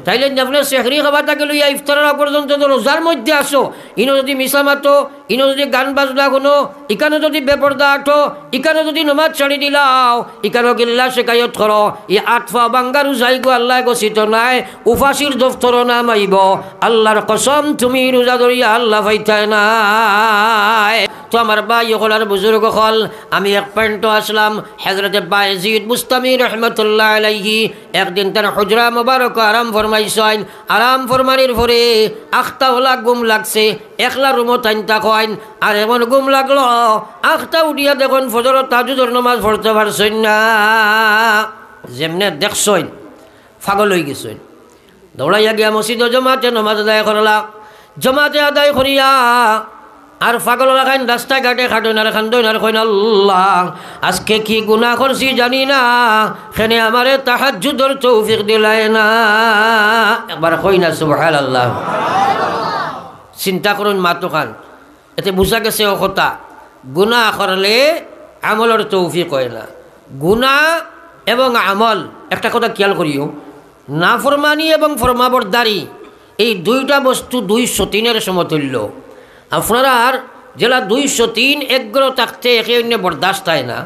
তাইলে আপনি সেহরি খাবার তাকে লইয়া ইফতারের পর্যন্ত রোজার মধ্যে আসো, ইনো যদি মিশা মাতো, ইনো যদি গান বাজনা কোনো, ইকানো যদি বেপর্দা আঠো, ইকানো যদি নমাজ ছাড়ি দিলাও, ইকানো গিল্লা শেখায়ত করো, ই আটফা বাঙ্গারু যাইগো আল্লাহ গছিত নাই, উফাসির দফতর নাম আইব, আল্লাহর কসম তুমি রোজা ধরিয়া আল্লাহ পাইতাই নাই। তো আমার ভাই হল আর বুজুর্গ হল, আমি এক পয়েন্ট আসলাম হযরতে বায়েজিদ বুস্তামি রহমতুল্লাহ আলাইহি একদিন তার হুজরা মুবারক আরাম ফরমাইছেন। আরাম ফরমানির পরে আখতা হলা গুম লাগছে, একলা রুমো টাইনতা কইন, আর এমন গুম লাগলো আখতা উঠিয়া দেখুন ফজর তাহাজ্জুদের নামাজ পড়তে পারছেন না। যেমনে দেখছেন পাগল হয়ে গেছেন, দৌড়াইয়া গিয়া মসজিদ জমাতে নামাজ আদায় করলা। জমাতে আদায় করিয়া আর পাগল রাখাইন রাস্তায় ঘাটে খাটুন আর খান্দইন আর কইন আল্লাহ আজকে কি গুনাহ করছি জানি না, সেনে আমারে তাহাজ্জুদের তৌফিক দিলাই না। একবার কই না সুবহানাল্লাহ। চিন্তা করুন মাতো খান, এতে বুঝা গেছে ও কথা গুনাহ করলে আমলের তৌফিক হয় না। গুনাহ এবং আমল একটা কথা খেয়াল করিও, নাফরমানি এবং ফরমাবরদারি এই দুইটা বস্তু 203 সমতুল্য। আপনারা আর জেলা 203 এগ্র থাকতে একে অন্য বরদাস্ত হয় না,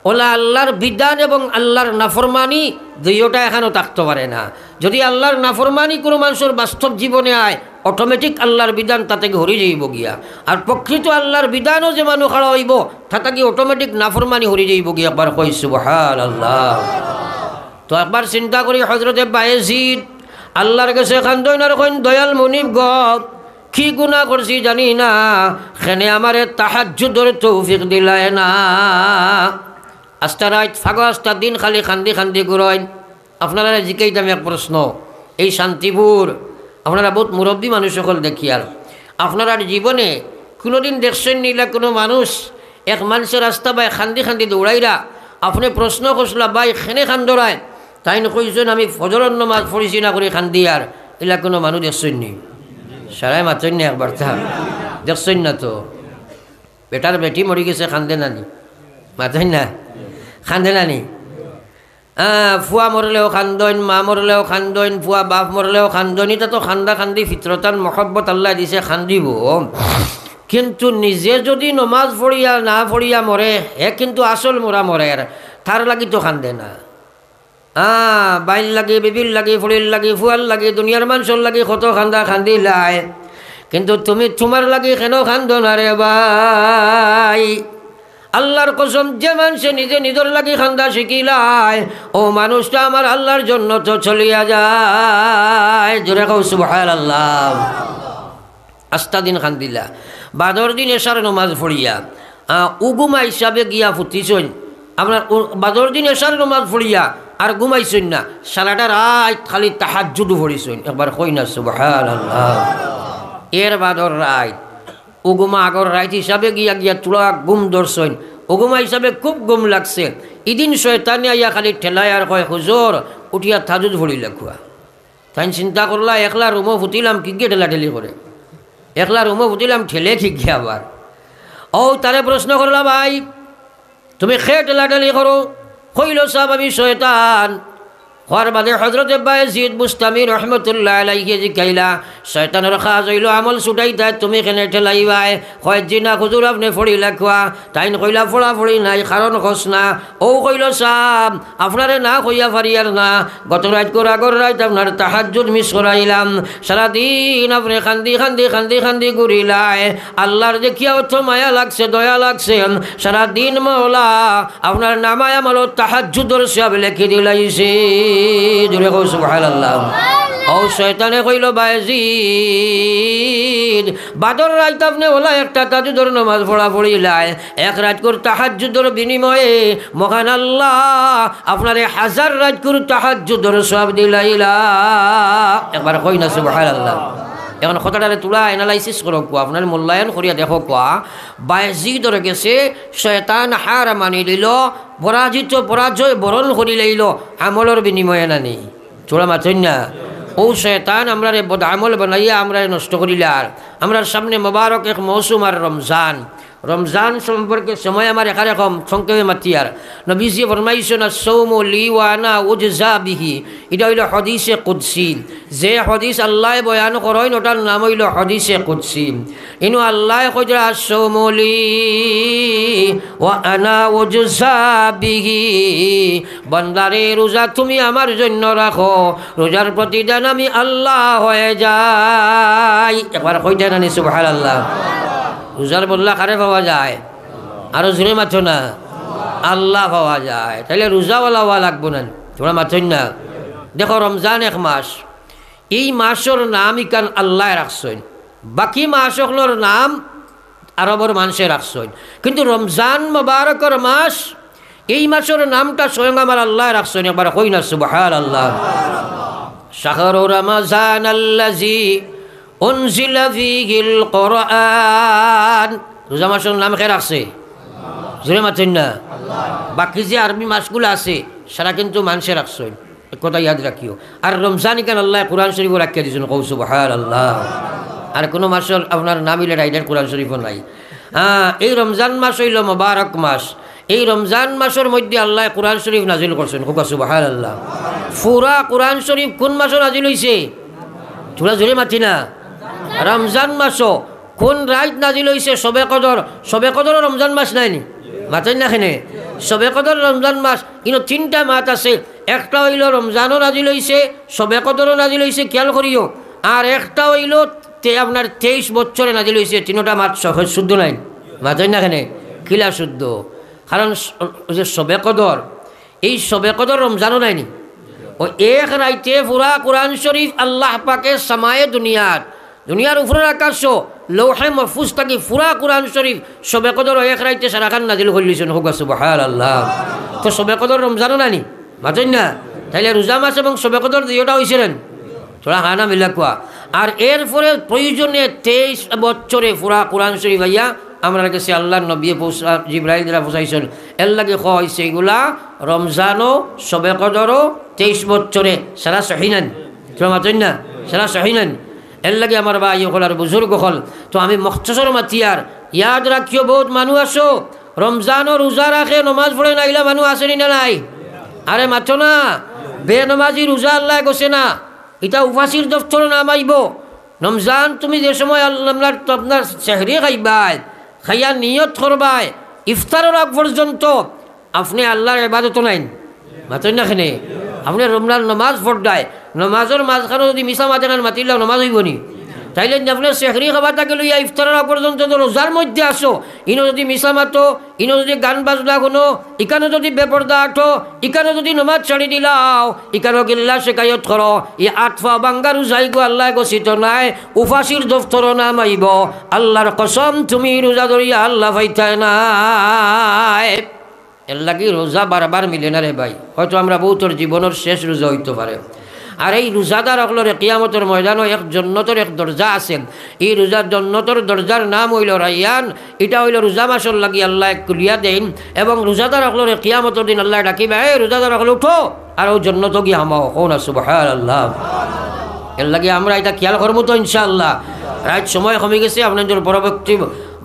ওলা আল্লাহর বিধান এবং আল্লাহর নাফরমানি দুইটা এখানেও থাকতে পারে না। যদি আল্লাহর নাফরমানি কোনো মানুষের বাস্তব জীবনে আয়, অটোমেটিক আল্লাহর বিধান তাতে হরি যাইব গিয়া, আর প্রকৃত আল্লাহর বিধানও যে মানুষ খাড়া হইব তাতে কি অটোমেটিক নাফরমানি হরি যাইব গিয়া। একবার কই সুবহানাল্লাহ। তো একবার চিন্তা করি হযরতে বায়েজিদ আল্লাহর কাছে খান্দইন আর কইন দয়াল মুনিব গ কি গুনাহ করছি জানি না, সেনে আমারে তাহাজ্জুদের তৌফিক দিলায় না। আস্তা রাত ফাগো আস্তা দিন খালি খান্দি খান্দি ঘুরাইন। আপনারা জিকাইতাম এক প্রশ্ন, এই শান্তিপুর আপনারা বহুত মুরব্বী মানুষ সকল দেখি, আর আপনারা জীবনে কোনোদিন দেখছেন নিলা কোনো মানুষ এক মানুষের রাস্তা বাই খান্দি খান্দি দৌড়াইরা, আপনি প্রশ্ন করছিলা বাই খেনে খান দৌড়ায়, তাই কইছেন আমি ফজরের নামাজ পড়িছি না করে খান্দি, আর এলা কোনো মানুষ দেখছেন নি? সারাই মাত্রেন না একবার তা দেখছেন না? তো বেটার বেটি মরি গেছে খান্দে নানি, মাত্রেন না খান্দে নানি? ফুয়া মরলেও খান্দইন, মা মরলেও খান্দইন, ফুয়া বাপ মরলেও খান্দইন। এটা তো খান্দা খান্দি ফিতরতান মহব্বত আল্লাহ দিছে খান্দিব, কিন্তু নিজে যদি নমাজ পড়িয়া না পড়িয়া মরে হে কিন্তু আসল মোরা মরে, তার লাগি তো খান্দে না। বাইল লাগে, বিবিল লাগে, ফুলির লাগে, ফুয়াল লাগে, দুনিয়ার মানুষের লাগে কত খান্দা খান্দি লাই, কিন্তু তুমি তোমার লাগে কেন খান্দো না রে ভাই? আল্লাহর কসম, যে মানুষে নিজে নিজের লাগে খান্দা শিখিলায় ও মানুষটা আমার আল্লাহর জন্য তো চলিয়া যায়। জোরে কও সুবহানাল্লাহ। আস্তা দিন খান্দিলা, বাদর দিন এশার নমাজ পড়িয়া উগুমা হিসাবে গিয়া ফুটিছইন। আপনার বাদর দিন এশার নমাজ পড়িয়া আর ঘুমাইছইন না, সারাটা রাত খালি তাহাজ্জুদ পড়িছইন। একবার কই না সুবহানাল্লাহ। এর বাদর রাত উগুমা আগর রাত হিসাবে গিয়া গিয়া তুলা গুম ধরছইন, উগুমা হিসাবে খুব গুম লাগছে। ইদিন শয়তানে আইয়া খালি ঠেলায় আর কয় হুজুর উঠিয়া তাহাজ্জুদ পড়িলে খুয়া। তাই চিন্তা করলা একলা রুমো ফুটিলাম কি গিয়ে ঠেলাঠেলি করে, একলা রুমো ফুটিলাম ঠেলে ঠিক গিয়ে আবার। ও তারে প্রশ্ন করলা ভাই তুমি খে ঠেলাঠেলি করো? কইল সাহেব আমি শয়তান। হওয়ার বাদে হযরতে বায়েজিদ বুস্তামি রহমতুল্লাহ আলাইহি জিকাইলা শয়তানের কাজ হইল আমল ছুটাই তাই তুমি কেনে ঠেলাইবাই? হয় জি না হুজুর আপনি ফড়ি লেখা। তাই কইলা ফোড়া ফড়ি নাই, কারণ খস না। ও কইল সাহেব আপনারে না কইয়া পারিয়ার না, গত রাত করে আগর রাত আপনার তাহাজ্জুদ মিস করাইলাম, সারাদিন আপনি খান্দি খান্দি খান্দি খান্দি ঘুরিলাই। আল্লাহর দেখিয়া অর্থ মায়া লাগছে, দয়া লাগছে, সারাদিন মওলা আপনার নামায় আমল তাহাজ্জুদের সব লেখি দিলাইছে। জোরে কও সুবহানাল্লাহ। ও শয়তানে কইল বায়েজিদ বাদর রাত আপনি ওলা একটা তাহাজ্জুদের নামাজ পড়া পড়িলাই, এক রাত করে তাহাজ্জুদের বিনিময়ে মহান আল্লাহ আপনারে 1000 রাত করে তাহাজ্জুদের সওয়াব দিলাইলা। একবার কই না সুবহানাল্লাহ। এখন কথাটারে তুলা অ্যানালাইসিস করো, আপনার মূল্যায়ন করিয়া দেখো কোয়া বায়েজিদর গেছে শয়তান হার মানি দিল, পরাজিত পরাজয় বরণ করি লইল আমলের বিনিময়ে নানি। চোরা মাথই না ও শয়তান আমরা বদ আমল বানাইয়া আমরা নষ্ট করিলার। আমরার সামনে মোবারক এক মৌসুম আর রমজান, রমজান সম্পর্কে সময় আমার এখানে কম সংক্ষেপে মাতিয়ার নবীজি ফরমাইছেন আস-সাওমু লি ওয়া আনা উজজা বিহি। এটা হইল হাদিসে কুদসি। যে হাদিস আল্লাহ বয়ান করেন ওটার নাম হইল হাদিসে কুদসি। ইনু আল্লাহ কইরা আস-সাওমু লি ওয়া আনা উজজা বিহি, বান্দারে রোজা তুমি আমার জন্য রাখো, রোজার প্রতিদান আমি আল্লাহ হয়ে যাই। একবার কইতে না সুবহানাল্লাহ। রোজার বললা কারে পাওয়া যায়? আরো জোরে মাথো না, আল্লাহ পাওয়া যায়। তাহলে রোজাওয়ালা হওয়া লাগবো না, তোমরা মাথোই না। দেখো রমজান এক মাস, এই মাসের নাম ইকান আল্লাহ রাখছেন, বাকি মাসগুলোর নাম আরবর মানুষে রাখছেন, কিন্তু রমজান মুবারকর মাস এই মাসের নামটা স্বয়ং আমার আল্লাহ রাখছেন। একবার কই না সুবহানাল্লাহ। শাহরু রমজান আল্লাযী উনজিলা ফীহিল কুরআন, রোজা মাসের নাম কে রাখছে? জোরে মাতেন না। বাকি যে আরবি মাসগুলো আছে সারা কিন্তু মানুষে রাখছেন, কথা ইয়াদ রাখিও। আর রমজান কেন আল্লাহ কোরআন শরীফ রাখিয়া দিয়েছেন, কৌ সুবহানাল্লাহ। আর কোনো মাসের আপনার নাম হইলে রাইডার কোরআন শরীফও নাই। এই রমজান মাস হইল মুবারক মাস। এই রমজান মাসের মধ্যে আল্লাহ কোরআন শরীফ নাজিল করছেন, কৌ সুবহানাল্লাহ। পুরা কোরআন শরীফ কোন মাসে নাজিল হইছে? তোরা জোরে মাতি না। রমজান মাসও কোন রাত নাজিল হইছে? শবে কদর। শবে কদর রমজান মাস নাইনি, মাতেন না খেনে। শবে কদর রমজান মাস, কিন্তু তিনটা মাস আছে। একটা হইল রমজানও নাজিল হইছে, শবে কদরও নাজিল হইছে, খেয়াল করিও। আর একটা হইল আপনার 23 বছরে নাজিল হইছে। তিনটা মাস শুদ্ধ নাই, মাতেন না খেনে। কিলা শুদ্ধ? কারণ যে শবে কদর, এই শবে কদর রমজানও নাইনি। ও এক রাইতে পুরা কোরআন শরীফ আল্লাহ পাকে সামায়ে দুনিয়ার উপরের আকাশ লৌহে মাহফুজ থাকি পুরা কোরআন শরীফ শবে কদর এক রাইতে সারাখান নাজিল করলিছেন, হোক সুবহানাল্লাহ। তো শবে কদর রমজানও নানি, মাতেন না। তাইলে রোজা মাস এবং শবে কদর দুইটা হয়েছিলেন, তোরা হানা মিলা কোয়া। আর এরপরে প্রয়োজনে 23 বছরে পুরা কোরআন শরীফ আইয়া আমরা কাছে আল্লাহ নবী জিবরাইল দ্বারা পৌঁছাইছেন। এর লাগে হয়েছে এগুলা রমজানও শবে কদরও 23 বছরে সারা সহিনেন, তোরা মাতেন না, সারা সহিনেন। এর লাগে আমার ভাই হল আর বুজুর্গ হল। তো আমি মখতসর মাতিয়ার ইয়াদ রাখিও, বহুত মানুষ আসো রমজানও রোজা রাখে, নমাজ পড়ে নাইলা মানুষ আসেনি না নাই? আরে মাথো না, বেনমাজি রোজা আল্লাহ গছে না, এটা উপাসীর দফতর নাম আইব। রমজান তুমি যে সময় আপনার সেহরি খাইবাই, খাইয়া নিয়ত করবাই, ইফতারের আগ পর্যন্ত আপনি আল্লাহর ইবাদত নাইন, মাতেন না খেনে। আপনি রমজান নমাজ পড়ায়, নমাজের মাঝখানে যদি মিশা মাঝখানে মাতিলাম নমাজ হইব নি? তাইলে আপনার সেহরি খাবার থাকে লইয়া ইফতারের আগ পর্যন্ত রোজার মধ্যে আসো, ইনো যদি মিশা মাতো, ইনো যদি গান বাজনা কোনো, ইকানো যদি বেপর্দা আঠো, ইকানো যদি নমাজ ছাড়ি দিলাও, ইকানো গিল্লা শেখায়ত করো, ই আটফা বাঙ্গারু যাইগো আল্লাহ গছিত নাই, উফাসির দফতর নাম আইব। আল্লাহর কসম তুমি রোজা ধরিয়া আল্লাহ পাইতাই নাই। এর লাগি রোজা বারবার মিলে না রে ভাই। হয়তো আমরা বহুতর জীবনের শেষ রোজা হইতে পারে। আর এই রোজাদার অকলরে কিয়ামতের ময়দানও এক জন্নতর এক দরজা আছে। এই রোজার জন্নতর দরজার নাম হইল রাইয়ান। এটা হইল রোজা মাসর লাগি আল্লাহ কুলিয়া দেন, এবং রোজাদার অকলরে কিয়ামতের দিন আল্লাহ ডাকিবে, এই রোজাদার অকল উঠো আর ও জন্নত গিয়ে হামাও, কোন সুবহানাল্লাহ। এর লাগে আমরা এটা খেয়াল করবো তো ইনশাআল্লাহ। রাত সময় কমে গেছে, আপনাদের পরবর্তী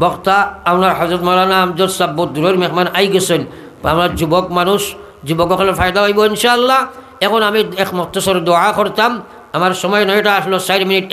বক্তা আপনার হযরত মাওলানা আমজাদ সাহেব বহুত দূরের মেহমান আই গেছেন। আমার যুবক মানুষ, যুবকসকলের ফায়দা হইব ইনশাআল্লাহ। এখন আমি এক মুখতসর দোয়া করতাম, আমার সময় নয়টা আসলো 4 মিনিট